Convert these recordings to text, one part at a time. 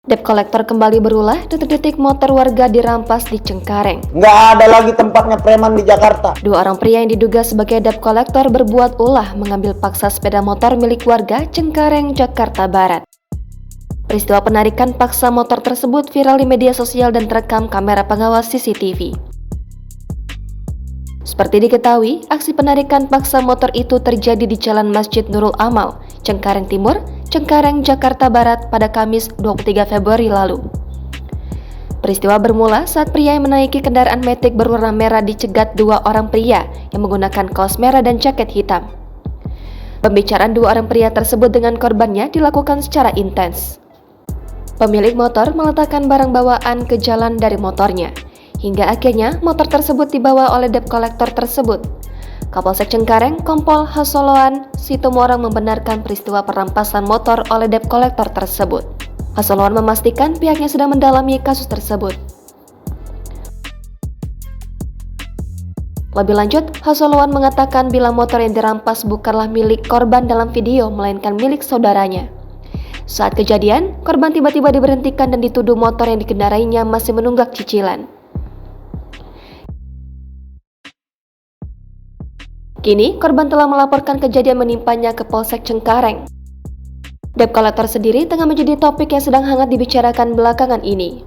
Debt collector kembali berulah, detik-detik motor warga dirampas di Cengkareng. Nggak ada lagi tempatnya preman di Jakarta. Dua orang pria yang diduga sebagai debt collector berbuat ulah mengambil paksa sepeda motor milik warga Cengkareng, Jakarta Barat. Peristiwa penarikan paksa motor tersebut viral di media sosial dan terekam kamera pengawas CCTV. Seperti diketahui, aksi penarikan paksa motor itu terjadi di Jalan Masjid Nurul Amal, Cengkareng Timur, Cengkareng, Jakarta Barat pada Kamis 23 Februari lalu. Peristiwa bermula saat pria yang menaiki kendaraan Matic berwarna merah dicegat dua orang pria yang menggunakan kaos merah dan jaket hitam. Pembicaraan dua orang pria tersebut dengan korbannya dilakukan secara intens. Pemilik motor meletakkan barang bawaan ke jalan dari motornya, hingga akhirnya motor tersebut dibawa oleh debt collector tersebut. Kapolsek Cengkareng, Kompol Hasoloan Situmorang membenarkan peristiwa perampasan motor oleh debt collector tersebut. Hasoloan memastikan pihaknya sedang mendalami kasus tersebut. Lebih lanjut, Hasoloan mengatakan bila motor yang dirampas bukanlah milik korban dalam video, melainkan milik saudaranya. Saat kejadian, korban tiba-tiba diberhentikan dan dituduh motor yang dikendarainya masih menunggak cicilan. Kini, korban telah melaporkan kejadian menimpanya ke Polsek Cengkareng. Debt collector sendiri tengah menjadi topik yang sedang hangat dibicarakan belakangan ini.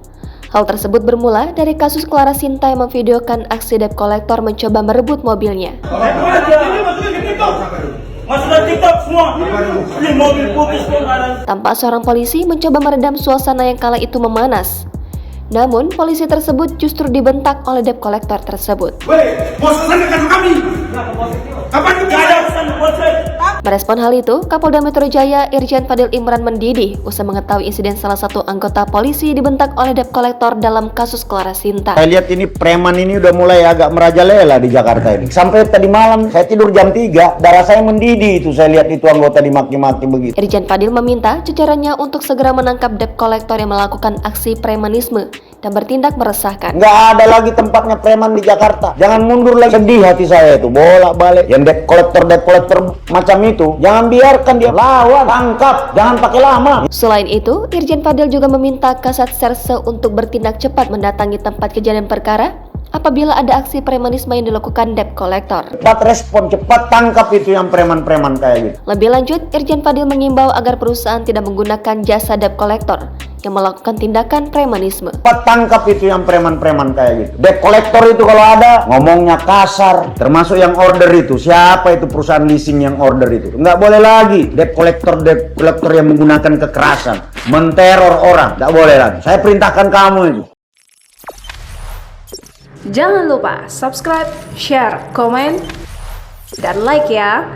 Hal tersebut bermula dari kasus Clara Sinta yang memvideokan aksi debt collector mencoba merebut mobilnya. Tampak seorang polisi mencoba meredam suasana yang kala itu memanas. Namun, polisi tersebut justru dibentak oleh debt collector tersebut. Merespon hal itu, Kapolda Metro Jaya Irjen Fadil Imran mendidih usai mengetahui insiden salah satu anggota polisi dibentak oleh debt collector dalam kasus Clara Sinta. Saya lihat ini preman ini udah mulai agak merajalela di Jakarta ini. Sampai tadi malam saya tidur jam 3, darah saya mendidih itu saya lihat itu anggota dimaki-maki begitu. Irjen Fadil meminta jajarannya untuk segera menangkap debt collector yang melakukan aksi premanisme dan bertindak meresahkan. Nggak ada lagi tempatnya preman di Jakarta. Jangan mundur lagi. Sedih hati saya itu, bolak-balik. Yang debt collector macam itu, jangan biarkan dia lawan, tangkap, jangan pakai lama. Selain itu, Irjen Fadil juga meminta Kasat Serse untuk bertindak cepat mendatangi tempat kejadian perkara apabila ada aksi premanisme yang dilakukan debt collector. Cepat respon, cepat tangkap itu yang preman-preman kayak gitu. Lebih lanjut, Irjen Fadil mengimbau agar perusahaan tidak menggunakan jasa debt collector yang melakukan tindakan premanisme. Cepat tangkap itu yang preman-preman kayak gitu. Debt collector itu kalau ada, ngomongnya kasar. Termasuk yang order itu. Siapa itu perusahaan leasing yang order itu? Nggak boleh lagi. Debt collector yang menggunakan kekerasan. Menteror orang. Nggak boleh lagi. Saya perintahkan kamu itu. Jangan lupa subscribe, share, komen, dan like ya.